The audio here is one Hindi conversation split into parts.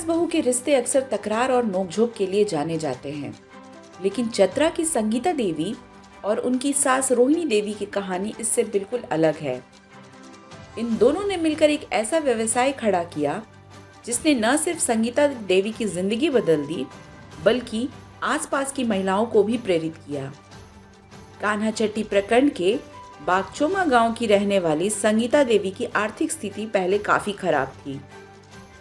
सास बहू के रिश्ते अक्सर तकरार और नोकझोंक के लिए जाने जाते हैं, लेकिन चतरा की संगीता देवी और उनकी सास रोहिणी देवी की कहानी इससे बिल्कुल अलग है। इन दोनों ने मिलकर एक ऐसा व्यवसाय खड़ा किया जिसने न सिर्फ संगीता देवी की जिंदगी बदल दी, बल्कि आसपास की महिलाओं को भी प्रेरित किया। कान्हाचट्टी प्रखंड के बागचोमा गांव की रहने वाली संगीता देवी की आर्थिक स्थिति पहले काफी खराब थी,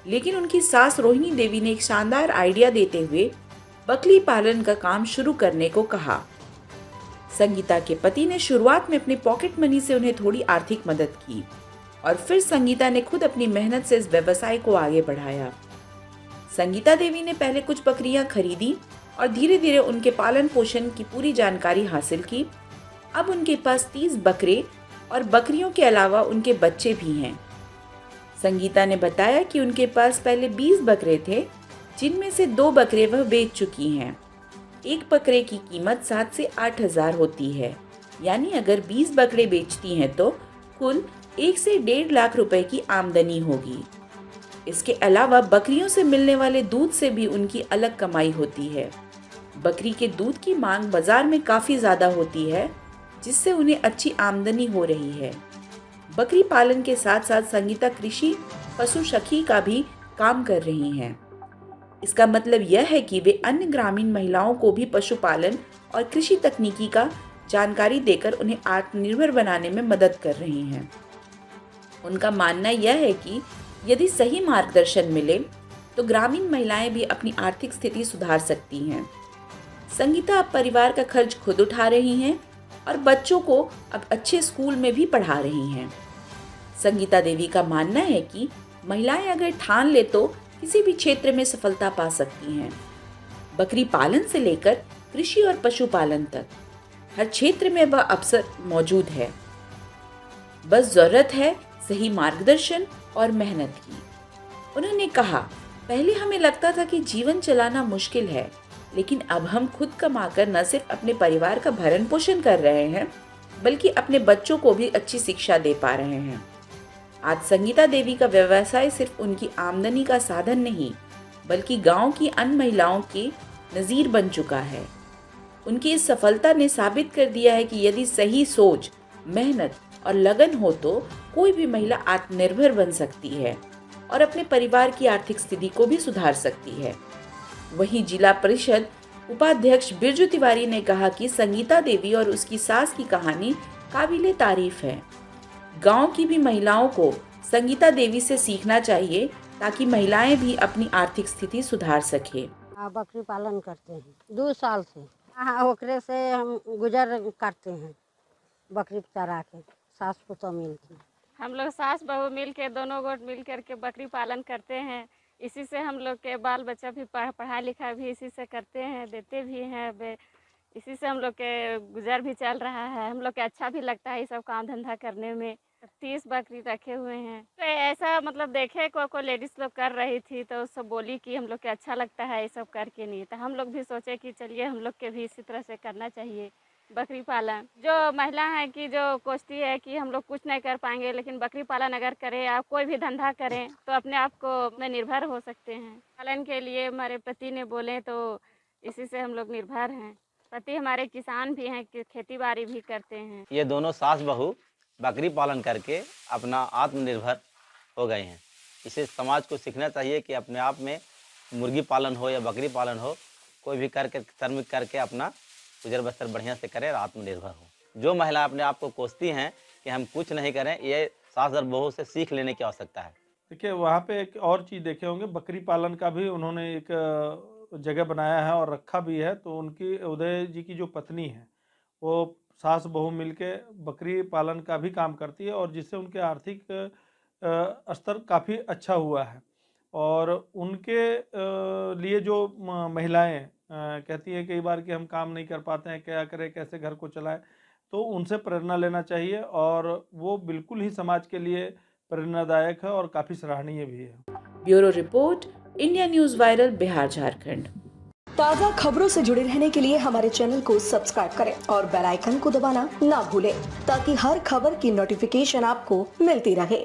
लेकिन उनकी सास रोहिणी देवी ने एक शानदार आइडिया देते हुए बकरी पालन का काम शुरू करने को कहा। संगीता के पति ने शुरुआत में अपने पॉकेट मनी से उन्हें थोड़ी आर्थिक मदद की और फिर संगीता ने खुद अपनी मेहनत से इस व्यवसाय को आगे बढ़ाया। संगीता देवी ने पहले कुछ बकरियां खरीदी और धीरे धीरे उनके पालन पोषण की पूरी जानकारी हासिल की। अब उनके पास 30 बकरे और बकरियों के अलावा उनके बच्चे भी हैं। संगीता ने बताया कि उनके पास पहले 20 बकरे थे, जिनमें से 2 बकरे वह बेच चुकी हैं। एक बकरे की कीमत 7 से 8 हजार होती है, यानी अगर 20 बकरे बेचती हैं तो कुल 1 से 1.5 लाख रुपए की आमदनी होगी। इसके अलावा बकरियों से मिलने वाले दूध से भी उनकी अलग कमाई होती है। बकरी के दूध की मांग बाजार में काफी ज्यादा होती है, जिससे उन्हें अच्छी आमदनी हो रही है। बकरी पालन के साथ साथ संगीता कृषि पशु सखी का भी काम कर रही हैं। इसका मतलब यह है कि वे अन्य ग्रामीण महिलाओं को भी पशुपालन और कृषि तकनीकी का जानकारी देकर उन्हें आत्मनिर्भर बनाने में मदद कर रही हैं। उनका मानना यह है कि यदि सही मार्गदर्शन मिले तो ग्रामीण महिलाएं भी अपनी आर्थिक स्थिति सुधार सकती हैं। संगीता अब परिवार का खर्च खुद उठा रही हैं और बच्चों को अब अच्छे स्कूल में भी पढ़ा रही हैं। संगीता देवी का मानना है कि महिलाएं अगर ठान ले तो किसी भी क्षेत्र में सफलता पा सकती हैं। बकरी पालन से लेकर कृषि और पशुपालन तक हर क्षेत्र में वह अवसर मौजूद है। बस जरूरत है सही मार्गदर्शन और मेहनत की। उन्होंने कहा, पहले हमें लगता था कि जीवन चलाना मुश्किल है, लेकिन अब हम खुद कमाकर न सिर्फ अपने परिवार का भरण पोषण कर रहे हैं, बल्कि अपने बच्चों को भी अच्छी शिक्षा दे पा रहे हैं। आज संगीता देवी का व्यवसाय सिर्फ उनकी आमदनी का साधन नहीं, बल्कि गांव की अन्य महिलाओं की नज़ीर बन चुका है। उनकी इस सफलता ने साबित कर दिया है कि यदि सही सोच, मेहनत और लगन हो तो कोई भी महिला आत्मनिर्भर बन सकती है और अपने परिवार की आर्थिक स्थिति को भी सुधार सकती है। वहीं जिला परिषद उपाध्यक्ष बिरजू तिवारी ने कहा कि संगीता देवी और उसकी सास की कहानी काबिले तारीफ है। गांव की भी महिलाओं को संगीता देवी से सीखना चाहिए ताकि महिलाएं भी अपनी आर्थिक स्थिति सुधार सके। बकरी पालन करते हैं 2 साल से। ओकरे से हम गुजर करते हैं, बकरी चरा के सास पुतोह मिल के। हम लोग सास बहू मिल के दोनों गोट मिल करके बकरी पालन करते हैं। इसी से हम लोग के बाल बच्चा भी पढ़ाई लिखाई भी इसी से करते हैं, देते भी हैं। इसी से हम लोग के गुजर भी चल रहा है। हम लोग के अच्छा भी लगता है ये सब काम धंधा करने में। 30 बकरी रखे हुए हैं। तो ऐसा मतलब देखे को लेडीज लोग कर रही थी तो सब बोली कि हम लोग के अच्छा लगता है ये सब करके। नहीं तो हम लोग भी सोचे कि चलिए हम लोग के भी इसी तरह से करना चाहिए बकरी पालन। जो महिला है कि जो कोशिश है कि हम लोग कुछ नहीं कर पाएंगे, लेकिन बकरी पालन अगर करें या कोई भी धंधा करें तो अपने आप को अपने निर्भर हो सकते हैं। पालन के लिए हमारे पति ने बोले तो इसी से हम लोग निर्भर हैं। पति हमारे किसान भी हैं, खेती बाड़ी भी करते हैं। ये दोनों सास बहू बकरी पालन करके अपना आत्मनिर्भर हो गए हैं। इसे समाज को सीखना चाहिए कि अपने आप में मुर्गी पालन हो या बकरी पालन हो, कोई भी करके श्रमिक करके अपना गुजर बसर बढ़िया से करें और आत्मनिर्भर हो। जो महिला अपने आप को कोसती हैं कि हम कुछ नहीं करें, ये सास और बहू से सीख लेने की आवश्यकता है। देखिए, वहाँ पे एक और चीज़ देखे होंगे, बकरी पालन का भी उन्होंने एक जगह बनाया है और रखा भी है। तो उनकी उदय जी की जो पत्नी है वो सास बहू मिलके बकरी पालन का भी काम करती है और जिससे उनके आर्थिक स्तर काफ़ी अच्छा हुआ है। और उनके लिए जो महिलाएं कहती हैं कई बार कि हम काम नहीं कर पाते हैं, क्या करें, कैसे घर को चलाएं, तो उनसे प्रेरणा लेना चाहिए और वो बिल्कुल ही समाज के लिए प्रेरणादायक है और काफ़ी सराहनीय भी है। Bureau report, India news viral, Bihar Jharkhand. ताज़ा खबरों से जुड़े रहने के लिए हमारे चैनल को सब्सक्राइब करें और बेल आइकन को दबाना ना भूलें ताकि हर खबर की नोटिफिकेशन आपको मिलती रहे।